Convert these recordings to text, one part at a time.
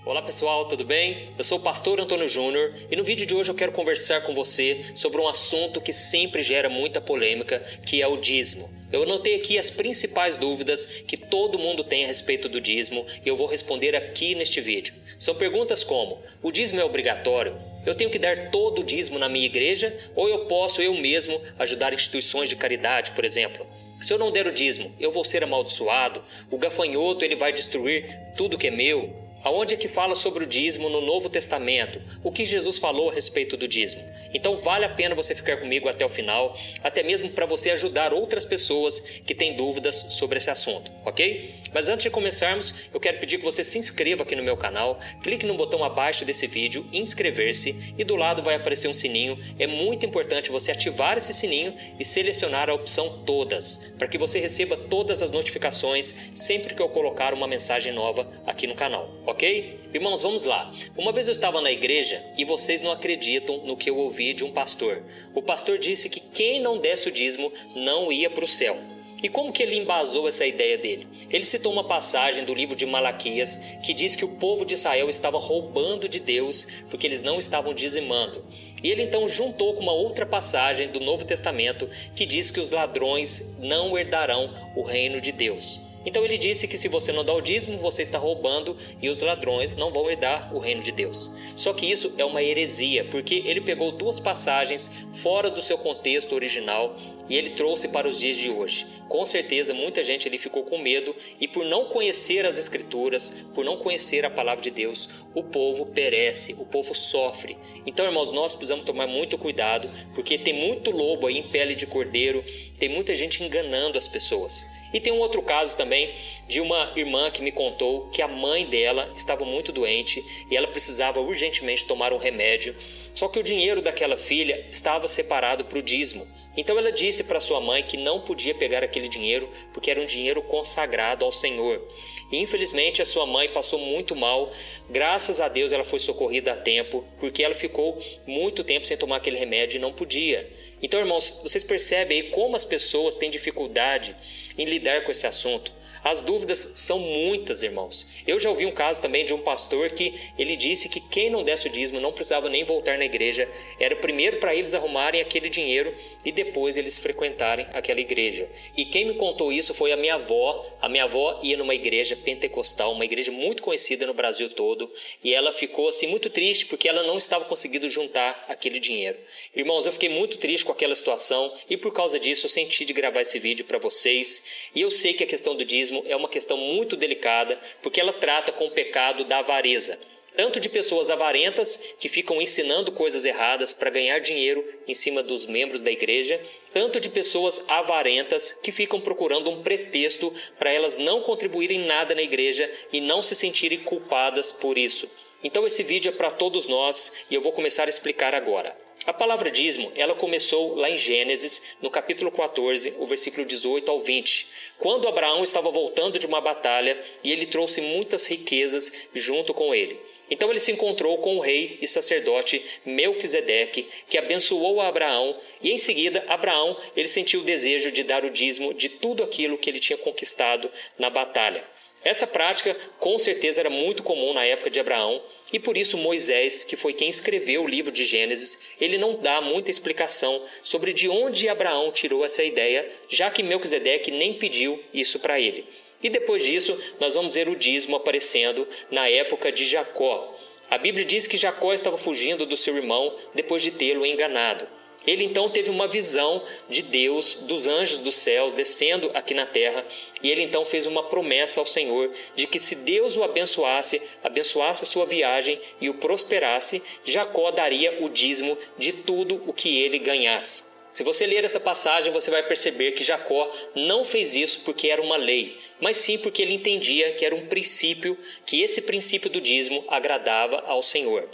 Olá pessoal, tudo bem? Eu sou o pastor Antônio Júnior e no vídeo de hoje eu quero conversar com você sobre um assunto que sempre gera muita polêmica, que é o dízimo. Eu anotei aqui as principais dúvidas que todo mundo tem a respeito do dízimo e eu vou responder aqui neste vídeo. São perguntas como: o dízimo é obrigatório? Eu tenho que dar todo o dízimo na minha igreja ou eu posso eu mesmo ajudar instituições de caridade, por exemplo? Se eu não der o dízimo, eu vou ser amaldiçoado? O gafanhoto ele vai destruir tudo que é meu? Aonde é que fala sobre o dízimo no Novo Testamento? O que Jesus falou a respeito do dízimo? Então vale a pena você ficar comigo até o final, até mesmo para você ajudar outras pessoas que têm dúvidas sobre esse assunto, ok? Mas antes de começarmos, eu quero pedir que você se inscreva aqui no meu canal, clique no botão abaixo desse vídeo, inscrever-se, e do lado vai aparecer um sininho. É muito importante você ativar esse sininho e selecionar a opção todas, para que você receba todas as notificações sempre que eu colocar uma mensagem nova aqui no canal. Ok? Irmãos, vamos lá. Uma vez eu estava na igreja e vocês não acreditam no que eu ouvi de um pastor. O pastor disse que quem não desse o dízimo não ia para o céu. E como que ele embasou essa ideia dele? Ele citou uma passagem do livro de Malaquias que diz que o povo de Israel estava roubando de Deus porque eles não estavam dizimando. E ele então juntou com uma outra passagem do Novo Testamento que diz que os ladrões não herdarão o reino de Deus. Então ele disse que se você não dá o dízimo, você está roubando e os ladrões não vão herdar o reino de Deus. Só que isso é uma heresia, porque ele pegou duas passagens fora do seu contexto original e ele trouxe para os dias de hoje. Com certeza muita gente ali ficou com medo e por não conhecer as Escrituras, por não conhecer a palavra de Deus, o povo perece, o povo sofre. Então, irmãos, nós precisamos tomar muito cuidado, porque tem muito lobo aí em pele de cordeiro, tem muita gente enganando as pessoas. E tem um outro caso também de uma irmã que me contou que a mãe dela estava muito doente e ela precisava urgentemente tomar um remédio. Só que o dinheiro daquela filha estava separado para o dízimo. Então ela disse para sua mãe que não podia pegar aquele dinheiro porque era um dinheiro consagrado ao Senhor. E infelizmente a sua mãe passou muito mal. Graças a Deus ela foi socorrida a tempo, porque ela ficou muito tempo sem tomar aquele remédio e não podia. Então, irmãos, vocês percebem aí como as pessoas têm dificuldade em lidar com esse assunto. As dúvidas são muitas, irmãos. Eu já ouvi um caso também de um pastor que ele disse que quem não desse o dízimo não precisava nem voltar na igreja. Era primeiro para eles arrumarem aquele dinheiro e depois eles frequentarem aquela igreja. E quem me contou isso foi a minha avó. A minha avó ia numa igreja pentecostal, uma igreja muito conhecida no Brasil todo. E ela ficou assim muito triste porque ela não estava conseguindo juntar aquele dinheiro. Irmãos, eu fiquei muito triste com aquela situação e por causa disso eu senti de gravar esse vídeo para vocês. E eu sei que a questão do dízimo é uma questão muito delicada, porque ela trata com o pecado da avareza. Tanto de pessoas avarentas que ficam ensinando coisas erradas para ganhar dinheiro em cima dos membros da igreja, tanto de pessoas avarentas que ficam procurando um pretexto para elas não contribuírem nada na igreja e não se sentirem culpadas por isso. Então esse vídeo é para todos nós e eu vou começar a explicar agora. A palavra dízimo, ela começou lá em Gênesis, no capítulo 14, o versículo 18 ao 20, quando Abraão estava voltando de uma batalha e ele trouxe muitas riquezas junto com ele. Então ele se encontrou com o rei e sacerdote Melquisedeque, que abençoou a Abraão, e em seguida Abraão ele sentiu o desejo de dar o dízimo de tudo aquilo que ele tinha conquistado na batalha. Essa prática com certeza era muito comum na época de Abraão e por isso Moisés, que foi quem escreveu o livro de Gênesis, ele não dá muita explicação sobre de onde Abraão tirou essa ideia, já que Melquisedeque nem pediu isso para ele. E depois disso nós vamos ver o dízimo aparecendo na época de Jacó. A Bíblia diz que Jacó estava fugindo do seu irmão depois de tê-lo enganado. Ele então teve uma visão de Deus, dos anjos dos céus descendo aqui na terra, e ele então fez uma promessa ao Senhor de que se Deus o abençoasse a sua viagem e o prosperasse, Jacó daria o dízimo de tudo o que ele ganhasse. Se você ler essa passagem, você vai perceber que Jacó não fez isso porque era uma lei, mas sim porque ele entendia que era um princípio, que esse princípio do dízimo agradava ao Senhor.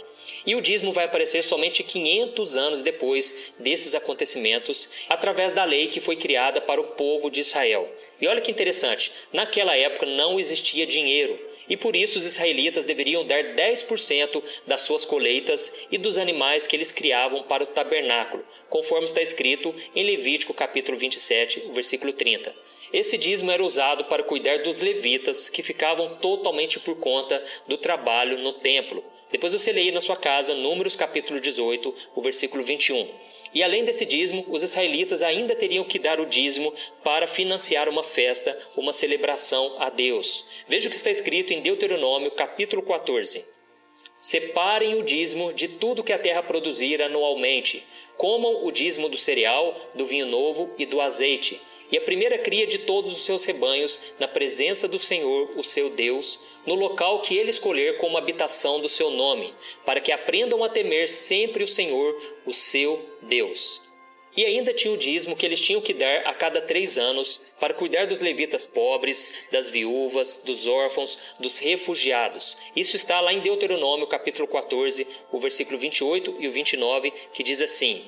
E o dízimo vai aparecer somente 500 anos depois desses acontecimentos, através da lei que foi criada para o povo de Israel. E olha que interessante, naquela época não existia dinheiro, e por isso os israelitas deveriam dar 10% das suas colheitas e dos animais que eles criavam para o tabernáculo, conforme está escrito em Levítico capítulo 27, versículo 30. Esse dízimo era usado para cuidar dos levitas, que ficavam totalmente por conta do trabalho no templo. Depois você lê aí na sua casa, Números capítulo 18, o versículo 21. E além desse dízimo, os israelitas ainda teriam que dar o dízimo para financiar uma festa, uma celebração a Deus. Veja o que está escrito em Deuteronômio capítulo 14. Separem o dízimo de tudo que a terra produzir anualmente. Comam o dízimo do cereal, do vinho novo e do azeite. E a primeira cria de todos os seus rebanhos, na presença do Senhor, o seu Deus, no local que ele escolher como habitação do seu nome, para que aprendam a temer sempre o Senhor, o seu Deus. E ainda tinha o dízimo que eles tinham que dar a cada 3 anos para cuidar dos levitas pobres, das viúvas, dos órfãos, dos refugiados. Isso está lá em Deuteronômio capítulo 14, o versículo 28 e o 29, que diz assim: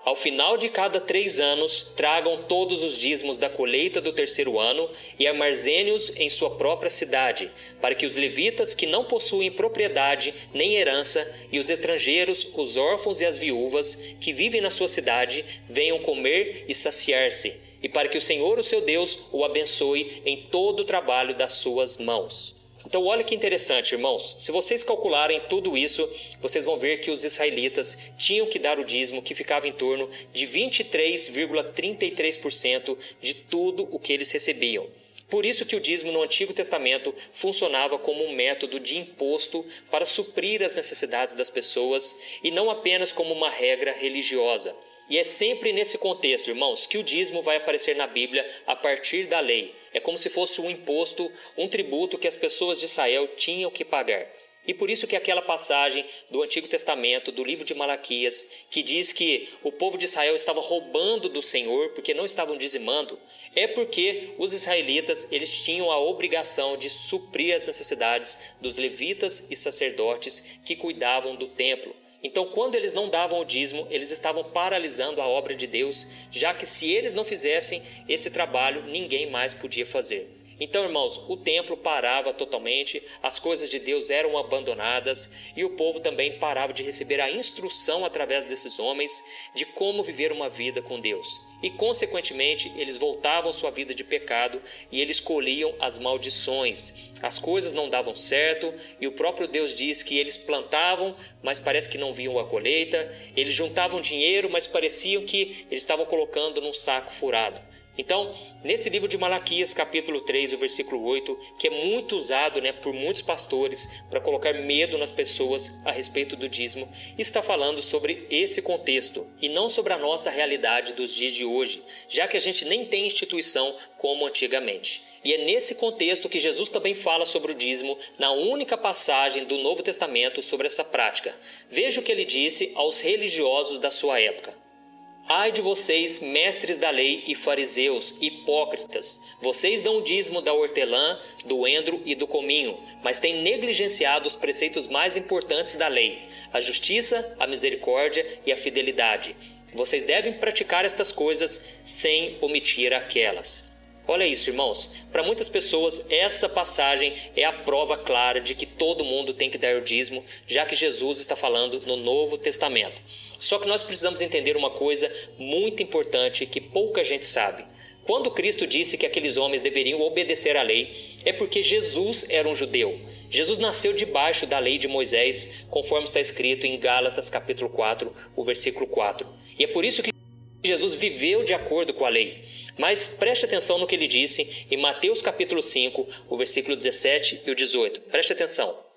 Ao final de cada 3 anos, tragam todos os dízimos da colheita do 3º ano e armazene-os em sua própria cidade, para que os levitas que não possuem propriedade nem herança e os estrangeiros, os órfãos e as viúvas que vivem na sua cidade venham comer e saciar-se, e para que o Senhor, o seu Deus, o abençoe em todo o trabalho das suas mãos. Então olha que interessante, irmãos. Se vocês calcularem tudo isso, vocês vão ver que os israelitas tinham que dar o dízimo, que ficava em torno de 23,33% de tudo o que eles recebiam. Por isso que o dízimo no Antigo Testamento funcionava como um método de imposto para suprir as necessidades das pessoas e não apenas como uma regra religiosa. E é sempre nesse contexto, irmãos, que o dízimo vai aparecer na Bíblia a partir da lei. É como se fosse um imposto, um tributo que as pessoas de Israel tinham que pagar. E por isso que aquela passagem do Antigo Testamento, do livro de Malaquias, que diz que o povo de Israel estava roubando do Senhor porque não estavam dizimando, é porque os israelitas eles tinham a obrigação de suprir as necessidades dos levitas e sacerdotes que cuidavam do templo. Então, quando eles não davam o dízimo, eles estavam paralisando a obra de Deus, já que se eles não fizessem esse trabalho, ninguém mais podia fazer. Então, irmãos, o templo parava totalmente, as coisas de Deus eram abandonadas e o povo também parava de receber a instrução através desses homens de como viver uma vida com Deus. E, consequentemente, eles voltavam sua vida de pecado e eles colhiam as maldições. As coisas não davam certo e o próprio Deus diz que eles plantavam, mas parece que não viam a colheita. Eles juntavam dinheiro, mas pareciam que eles estavam colocando num saco furado. Então, nesse livro de Malaquias, capítulo 3, o versículo 8, que é muito usado por muitos pastores para colocar medo nas pessoas a respeito do dízimo, está falando sobre esse contexto e não sobre a nossa realidade dos dias de hoje, já que a gente nem tem instituição como antigamente. E é nesse contexto que Jesus também fala sobre o dízimo na única passagem do Novo Testamento sobre essa prática. Veja o que ele disse aos religiosos da sua época. Ai de vocês, mestres da lei e fariseus, hipócritas! Vocês dão o dízimo da hortelã, do endro e do cominho, mas têm negligenciado os preceitos mais importantes da lei, a justiça, a misericórdia e a fidelidade. Vocês devem praticar estas coisas sem omitir aquelas. Olha isso, irmãos. Para muitas pessoas, essa passagem é a prova clara de que todo mundo tem que dar o dízimo, já que Jesus está falando no Novo Testamento. Só que nós precisamos entender uma coisa muito importante que pouca gente sabe. Quando Cristo disse que aqueles homens deveriam obedecer à lei, é porque Jesus era um judeu. Jesus nasceu debaixo da lei de Moisés, conforme está escrito em Gálatas capítulo 4, o versículo 4. E é por isso que Jesus viveu de acordo com a lei. Mas preste atenção no que ele disse em Mateus capítulo 5, o versículo 17 e o 18. Preste atenção.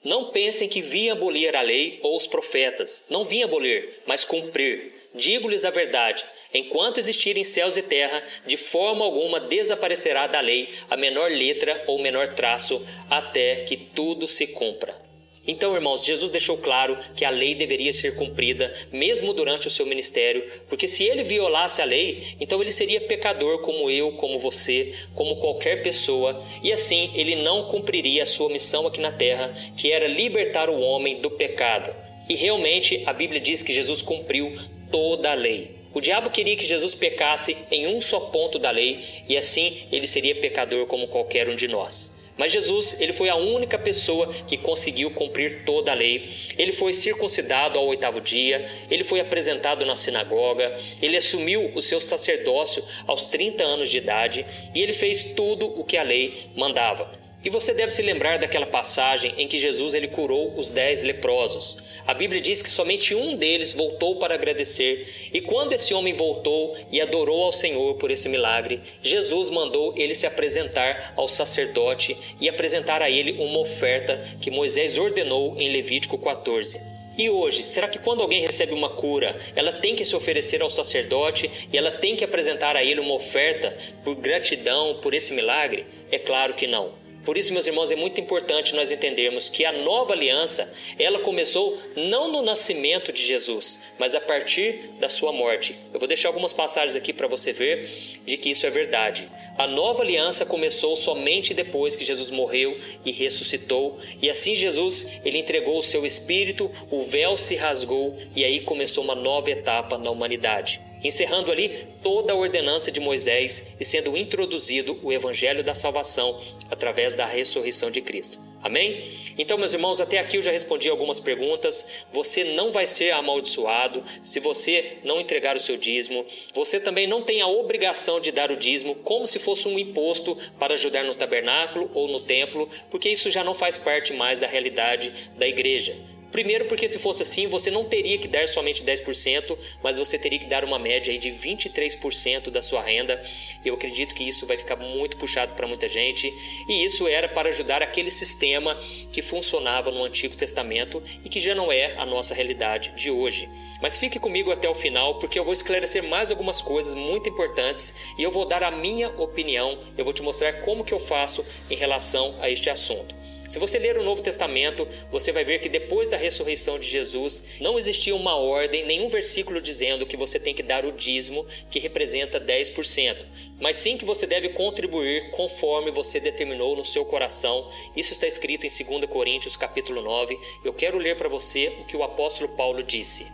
Não pensem que vim abolir a lei ou os profetas. Não vim abolir, mas cumprir. Digo-lhes a verdade. Enquanto existirem céus e terra, de forma alguma desaparecerá da lei a menor letra ou menor traço, até que tudo se cumpra. Então, irmãos, Jesus deixou claro que a lei deveria ser cumprida mesmo durante o seu ministério, porque se ele violasse a lei, então ele seria pecador como eu, como você, como qualquer pessoa, e assim ele não cumpriria a sua missão aqui na terra, que era libertar o homem do pecado. E realmente a Bíblia diz que Jesus cumpriu toda a lei. O diabo queria que Jesus pecasse em um só ponto da lei, e assim ele seria pecador como qualquer um de nós. Mas Jesus, ele foi a única pessoa que conseguiu cumprir toda a lei. Ele foi circuncidado ao 8º dia, ele foi apresentado na sinagoga, ele assumiu o seu sacerdócio aos 30 anos de idade e ele fez tudo o que a lei mandava. E você deve se lembrar daquela passagem em que Jesus ele curou os 10 leprosos. A Bíblia diz que somente um deles voltou para agradecer. E quando esse homem voltou e adorou ao Senhor por esse milagre, Jesus mandou ele se apresentar ao sacerdote e apresentar a ele uma oferta que Moisés ordenou em Levítico 14. E hoje, será que quando alguém recebe uma cura, ela tem que se oferecer ao sacerdote e ela tem que apresentar a ele uma oferta por gratidão por esse milagre? É claro que não. Por isso, meus irmãos, é muito importante nós entendermos que a nova aliança, ela começou não no nascimento de Jesus, mas a partir da sua morte. Eu vou deixar algumas passagens aqui para você ver de que isso é verdade. A nova aliança começou somente depois que Jesus morreu e ressuscitou, e assim Jesus, ele entregou o seu espírito, o véu se rasgou e aí começou uma nova etapa na humanidade. Encerrando ali toda a ordenança de Moisés e sendo introduzido o evangelho da salvação através da ressurreição de Cristo. Amém? Então, meus irmãos, até aqui eu já respondi algumas perguntas. Você não vai ser amaldiçoado se você não entregar o seu dízimo. Você também não tem a obrigação de dar o dízimo como se fosse um imposto para ajudar no tabernáculo ou no templo, porque isso já não faz parte mais da realidade da igreja. Primeiro porque se fosse assim, você não teria que dar somente 10%, mas você teria que dar uma média aí de 23% da sua renda. Eu acredito que isso vai ficar muito puxado para muita gente. E isso era para ajudar aquele sistema que funcionava no Antigo Testamento e que já não é a nossa realidade de hoje. Mas fique comigo até o final, porque eu vou esclarecer mais algumas coisas muito importantes e eu vou dar a minha opinião. Eu vou te mostrar como que eu faço em relação a este assunto. Se você ler o Novo Testamento, você vai ver que depois da ressurreição de Jesus, não existia uma ordem, nenhum versículo dizendo que você tem que dar o dízimo, que representa 10%, mas sim que você deve contribuir conforme você determinou no seu coração. Isso está escrito em 2 Coríntios capítulo 9. Eu quero ler para você o que o apóstolo Paulo disse.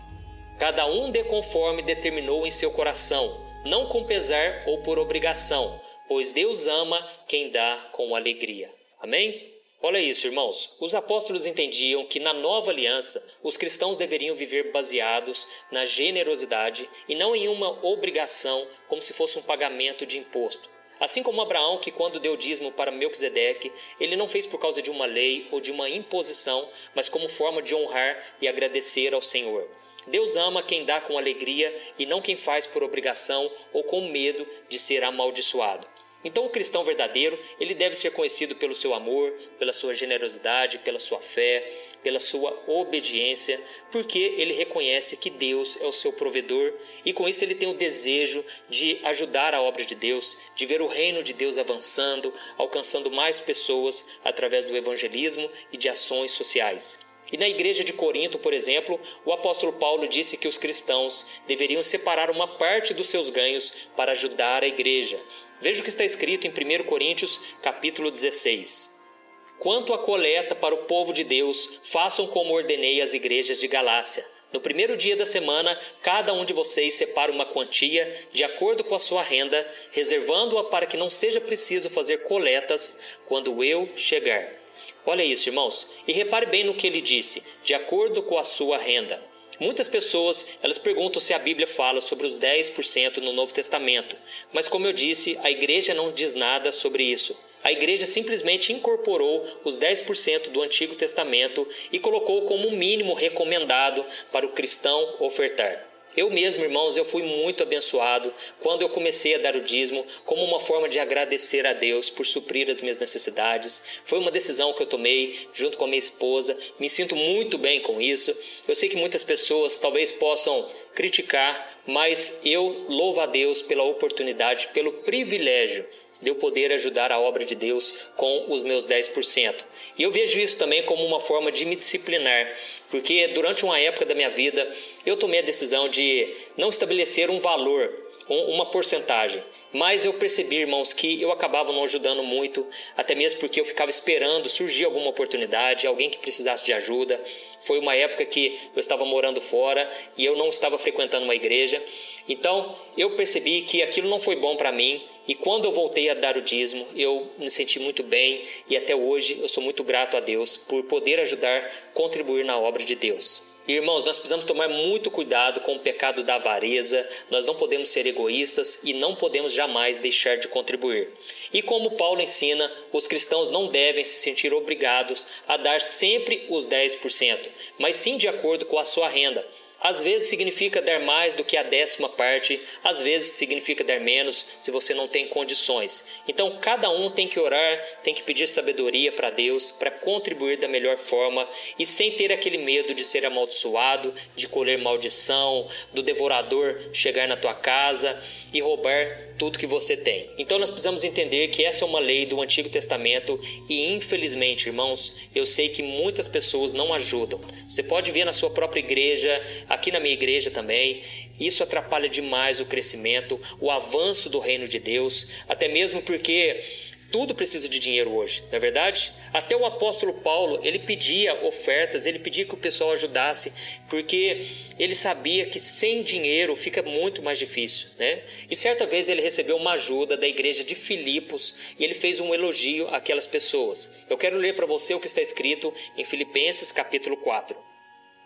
Cada um dê conforme determinou em seu coração, não com pesar ou por obrigação, pois Deus ama quem dá com alegria. Amém? Olha isso, irmãos. Os apóstolos entendiam que na nova aliança os cristãos deveriam viver baseados na generosidade e não em uma obrigação, como se fosse um pagamento de imposto. Assim como Abraão, que quando deu dízimo para Melquisedeque, ele não fez por causa de uma lei ou de uma imposição, mas como forma de honrar e agradecer ao Senhor. Deus ama quem dá com alegria e não quem faz por obrigação ou com medo de ser amaldiçoado. Então o cristão verdadeiro, ele deve ser conhecido pelo seu amor, pela sua generosidade, pela sua fé, pela sua obediência, porque ele reconhece que Deus é o seu provedor e com isso ele tem o desejo de ajudar a obra de Deus, de ver o reino de Deus avançando, alcançando mais pessoas através do evangelismo e de ações sociais. E na igreja de Corinto, por exemplo, o apóstolo Paulo disse que os cristãos deveriam separar uma parte dos seus ganhos para ajudar a igreja. Veja o que está escrito em 1 Coríntios, capítulo 16. Quanto à coleta para o povo de Deus, façam como ordenei às igrejas de Galácia. No primeiro dia da semana, cada um de vocês separa uma quantia de acordo com a sua renda, reservando-a para que não seja preciso fazer coletas quando eu chegar. Olha isso, irmãos, e repare bem no que ele disse, de acordo com a sua renda. Muitas pessoas, elas perguntam se a Bíblia fala sobre os 10% no Novo Testamento, mas como eu disse, a igreja não diz nada sobre isso. A igreja simplesmente incorporou os 10% do Antigo Testamento e colocou como mínimo recomendado para o cristão ofertar. Eu mesmo, irmãos, eu fui muito abençoado quando eu comecei a dar o dízimo como uma forma de agradecer a Deus por suprir as minhas necessidades. Foi uma decisão que eu tomei junto com a minha esposa, me sinto muito bem com isso. Eu sei que muitas pessoas talvez possam criticar, mas eu louvo a Deus pela oportunidade, pelo privilégio de eu poder ajudar a obra de Deus com os meus 10%. E eu vejo isso também como uma forma de me disciplinar, porque durante uma época da minha vida eu tomei a decisão de não estabelecer um valor, uma porcentagem. Mas eu percebi, irmãos, que eu acabava não ajudando muito, até mesmo porque eu ficava esperando surgir alguma oportunidade, alguém que precisasse de ajuda. Foi uma época que eu estava morando fora e eu não estava frequentando uma igreja. Então, eu percebi que aquilo não foi bom para mim. E quando eu voltei a dar o dízimo, eu me senti muito bem e até hoje eu sou muito grato a Deus por poder ajudar, contribuir na obra de Deus. Irmãos, nós precisamos tomar muito cuidado com o pecado da avareza, nós não podemos ser egoístas e não podemos jamais deixar de contribuir. E como Paulo ensina, os cristãos não devem se sentir obrigados a dar sempre os 10%, mas sim de acordo com a sua renda. Às vezes significa dar mais do que a 10ª parte, às vezes significa dar menos se você não tem condições. Então cada um tem que orar, tem que pedir sabedoria para Deus, para contribuir da melhor forma e sem ter aquele medo de ser amaldiçoado, de colher maldição, do devorador chegar na tua casa e roubar tudo que você tem. Então nós precisamos entender que essa é uma lei do Antigo Testamento e infelizmente, irmãos, eu sei que muitas pessoas não ajudam. Você pode ver na sua própria igreja, aqui na minha igreja também, isso atrapalha demais o crescimento, o avanço do reino de Deus, até mesmo porque tudo precisa de dinheiro hoje, não é verdade? Até o apóstolo Paulo, ele pedia ofertas, ele pedia que o pessoal ajudasse, porque ele sabia que sem dinheiro fica muito mais difícil, né? E certa vez ele recebeu uma ajuda da igreja de Filipos e ele fez um elogio àquelas pessoas. Eu quero ler para você o que está escrito em Filipenses capítulo 4.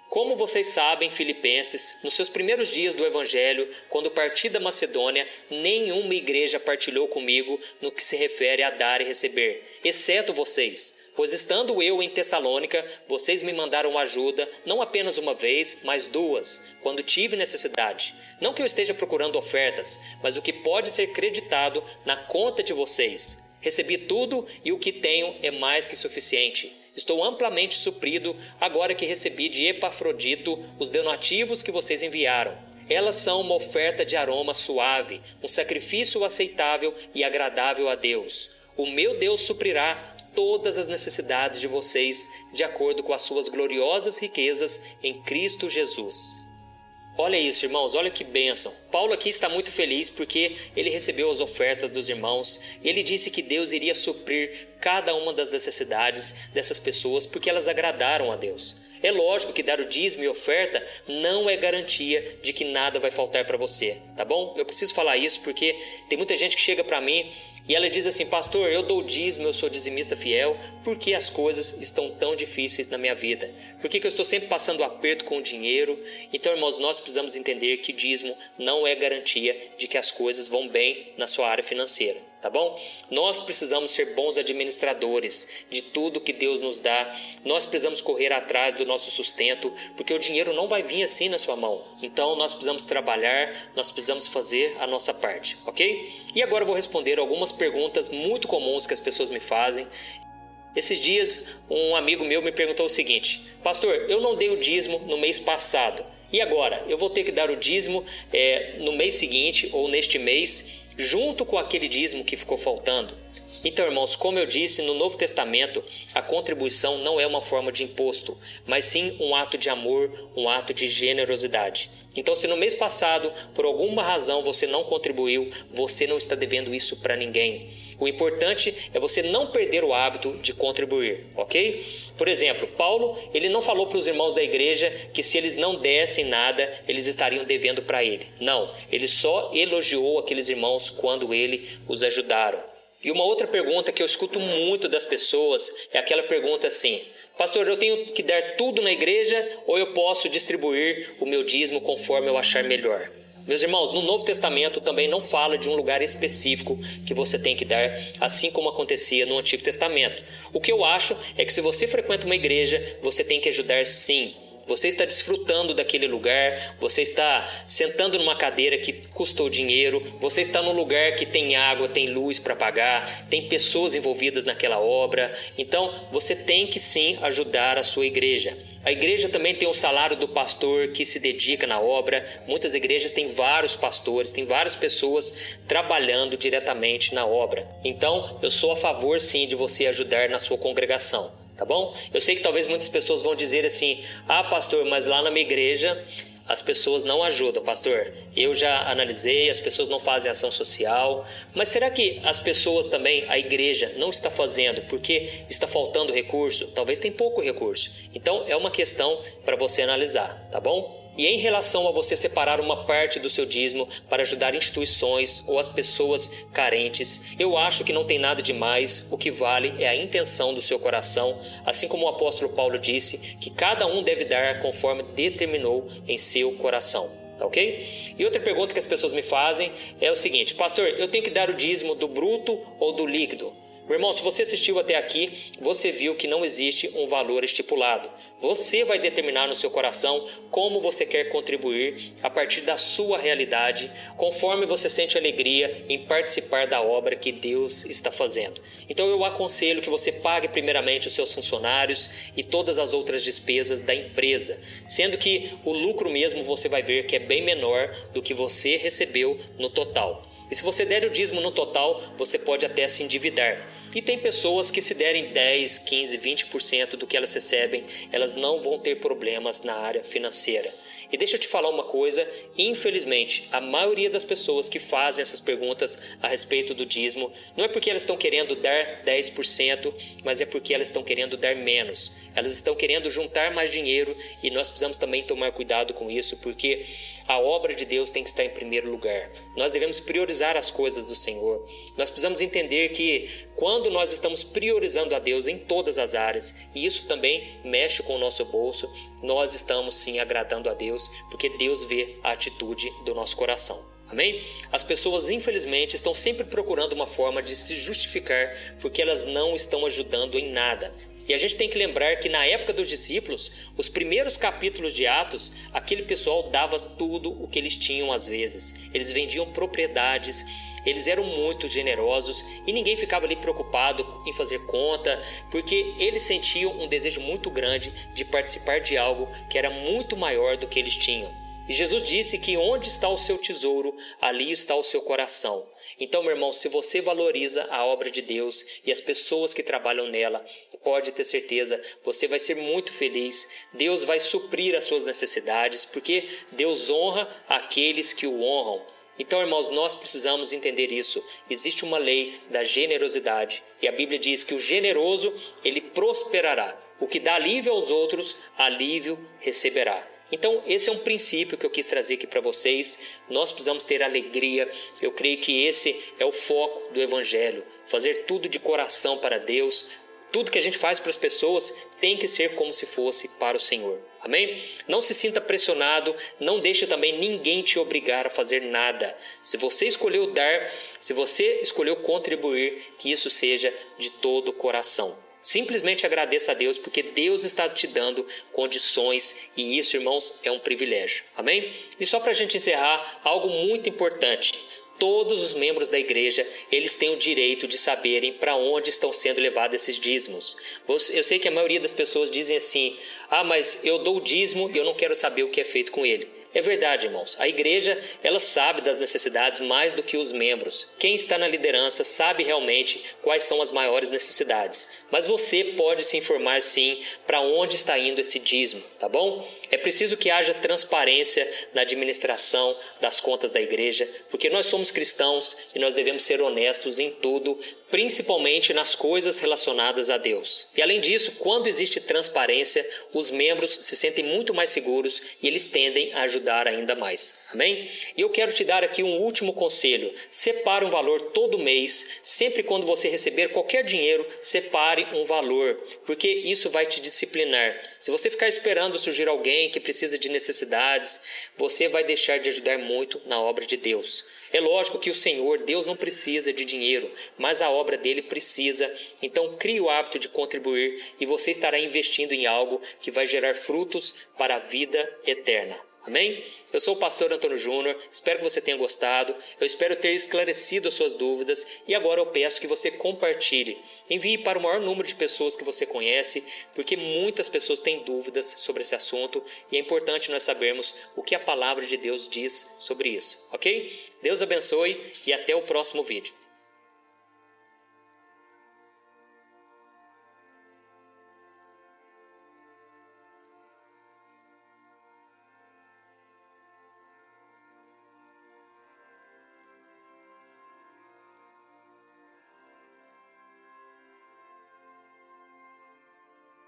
Como vocês sabem, filipenses, nos seus primeiros dias do Evangelho, quando parti da Macedônia, nenhuma igreja partilhou comigo no que se refere a dar e receber, exceto vocês. Pois estando eu em Tessalônica, vocês me mandaram ajuda, não apenas uma vez, mas 2, quando tive necessidade. Não que eu esteja procurando ofertas, mas o que pode ser creditado na conta de vocês. Recebi tudo e o que tenho é mais que suficiente. Estou amplamente suprido agora que recebi de Epafrodito os donativos que vocês enviaram. Elas são uma oferta de aroma suave, um sacrifício aceitável e agradável a Deus. O meu Deus suprirá todas as necessidades de vocês, de acordo com as suas gloriosas riquezas em Cristo Jesus. Olha isso, irmãos, olha que bênção. Paulo aqui está muito feliz porque ele recebeu as ofertas dos irmãos. Ele disse que Deus iria suprir cada uma das necessidades dessas pessoas porque elas agradaram a Deus. É lógico que dar o dízimo e oferta não é garantia de que nada vai faltar para você, tá bom? Eu preciso falar isso porque tem muita gente que chega para mim e ela diz assim: pastor, eu dou dízimo, eu sou dizimista fiel, por que as coisas estão tão difíceis na minha vida? Por que eu estou sempre passando aperto com o dinheiro? Então, irmãos, nós precisamos entender que dízimo não é garantia de que as coisas vão bem na sua área financeira, tá bom? Nós precisamos ser bons administradores de tudo que Deus nos dá. Nós precisamos correr atrás do nosso sustento, porque o dinheiro não vai vir assim na sua mão. Então, nós precisamos trabalhar, nós precisamos fazer a nossa parte, ok? E agora eu vou responder algumas perguntas muito comuns que as pessoas me fazem. Esses dias, um amigo meu me perguntou o seguinte: pastor, eu não dei o dízimo no mês passado. E agora? Eu vou ter que dar o dízimo no mês seguinte ou neste mês, junto com aquele dízimo que ficou faltando? Então, irmãos, como eu disse, no Novo Testamento, a contribuição não é uma forma de imposto, mas sim um ato de amor, um ato de generosidade. Então, se no mês passado, por alguma razão, você não contribuiu, você não está devendo isso para ninguém. O importante é você não perder o hábito de contribuir, ok? Por exemplo, Paulo, ele não falou para os irmãos da igreja que se eles não dessem nada, eles estariam devendo para ele. Não, ele só elogiou aqueles irmãos quando ele os ajudaram. E uma outra pergunta que eu escuto muito das pessoas é aquela pergunta assim: pastor, eu tenho que dar tudo na igreja ou eu posso distribuir o meu dízimo conforme eu achar melhor? Meus irmãos, no Novo Testamento também não fala de um lugar específico que você tem que dar, assim como acontecia no Antigo Testamento. O que eu acho é que se você frequenta uma igreja, você tem que ajudar sim. Você está desfrutando daquele lugar, você está sentando numa cadeira que custou dinheiro, você está num lugar que tem água, tem luz para pagar, tem pessoas envolvidas naquela obra. Então, você tem que sim ajudar a sua igreja. A igreja também tem o salário do pastor que se dedica na obra. Muitas igrejas têm vários pastores, tem várias pessoas trabalhando diretamente na obra. Então, eu sou a favor sim de você ajudar na sua congregação. Tá bom? Eu sei que talvez muitas pessoas vão dizer assim: ah, pastor, mas lá na minha igreja as pessoas não ajudam, pastor. Eu já analisei, as pessoas não fazem ação social. Mas será que as pessoas também, a igreja, não está fazendo porque está faltando recurso? Talvez tem pouco recurso. Então é uma questão para você analisar, tá bom? E em relação a você separar uma parte do seu dízimo para ajudar instituições ou as pessoas carentes, eu acho que não tem nada de mais. O que vale é a intenção do seu coração, assim como o apóstolo Paulo disse, que cada um deve dar conforme determinou em seu coração. Tá ok? E outra pergunta que as pessoas me fazem é o seguinte: pastor, eu tenho que dar o dízimo do bruto ou do líquido? Meu irmão, se você assistiu até aqui, você viu que não existe um valor estipulado. Você vai determinar no seu coração como você quer contribuir a partir da sua realidade, conforme você sente alegria em participar da obra que Deus está fazendo. Então eu aconselho que você pague primeiramente os seus funcionários e todas as outras despesas da empresa, sendo que o lucro mesmo você vai ver que é bem menor do que você recebeu no total. E se você der o dízimo no total, você pode até se endividar. E tem pessoas que se derem 10, 15, 20% do que elas recebem, elas não vão ter problemas na área financeira. E deixa eu te falar uma coisa, infelizmente, a maioria das pessoas que fazem essas perguntas a respeito do dízimo, não é porque elas estão querendo dar 10%, mas é porque elas estão querendo dar menos. Elas estão querendo juntar mais dinheiro e nós precisamos também tomar cuidado com isso, porque a obra de Deus tem que estar em primeiro lugar. Nós devemos priorizar as coisas do Senhor. Nós precisamos entender que quando nós estamos priorizando a Deus em todas as áreas, e isso também mexe com o nosso bolso, nós estamos sim agradando a Deus, porque Deus vê a atitude do nosso coração. Amém? As pessoas, infelizmente, estão sempre procurando uma forma de se justificar porque elas não estão ajudando em nada. E a gente tem que lembrar que na época dos discípulos, os primeiros capítulos de Atos, aquele pessoal dava tudo o que eles tinham às vezes. Eles vendiam propriedades, eles eram muito generosos e ninguém ficava ali preocupado em fazer conta, porque eles sentiam um desejo muito grande de participar de algo que era muito maior do que eles tinham. E Jesus disse que onde está o seu tesouro, ali está o seu coração. Então, meu irmão, se você valoriza a obra de Deus e as pessoas que trabalham nela, pode ter certeza, você vai ser muito feliz. Deus vai suprir as suas necessidades, porque Deus honra aqueles que o honram. Então, irmãos, nós precisamos entender isso. Existe uma lei da generosidade e a Bíblia diz que o generoso, ele prosperará. O que dá alívio aos outros, alívio receberá. Então, esse é um princípio que eu quis trazer aqui para vocês. Nós precisamos ter alegria. Eu creio que esse é o foco do Evangelho. Fazer tudo de coração para Deus. Tudo que a gente faz para as pessoas tem que ser como se fosse para o Senhor. Amém? Não se sinta pressionado, não deixe também ninguém te obrigar a fazer nada. Se você escolheu dar, se você escolheu contribuir, que isso seja de todo o coração. Simplesmente agradeça a Deus, porque Deus está te dando condições e isso, irmãos, é um privilégio. Amém? E só para a gente encerrar, algo muito importante. Todos os membros da igreja, eles têm o direito de saberem para onde estão sendo levados esses dízimos. Eu sei que a maioria das pessoas dizem assim: mas eu dou o dízimo e eu não quero saber o que é feito com ele. É verdade, irmãos. A igreja, ela sabe das necessidades mais do que os membros. Quem está na liderança sabe realmente quais são as maiores necessidades. Mas você pode se informar, sim, para onde está indo esse dízimo, tá bom? É preciso que haja transparência na administração das contas da igreja, porque nós somos cristãos e nós devemos ser honestos em tudo, principalmente nas coisas relacionadas a Deus. E além disso, quando existe transparência, os membros se sentem muito mais seguros e eles tendem a ajudar ainda mais. Amém? E eu quero te dar aqui um último conselho. Separe um valor todo mês. Sempre quando você receber qualquer dinheiro, separe um valor, porque isso vai te disciplinar. Se você ficar esperando surgir alguém que precisa de necessidades, você vai deixar de ajudar muito na obra de Deus. É lógico que o Senhor, Deus não precisa de dinheiro, mas a obra dele precisa. Então crie o hábito de contribuir e você estará investindo em algo que vai gerar frutos para a vida eterna. Amém? Eu sou o pastor Antônio Júnior, espero que você tenha gostado, eu espero ter esclarecido as suas dúvidas e agora eu peço que você compartilhe. Envie para o maior número de pessoas que você conhece, porque muitas pessoas têm dúvidas sobre esse assunto e é importante nós sabermos o que a palavra de Deus diz sobre isso, ok? Deus abençoe e até o próximo vídeo.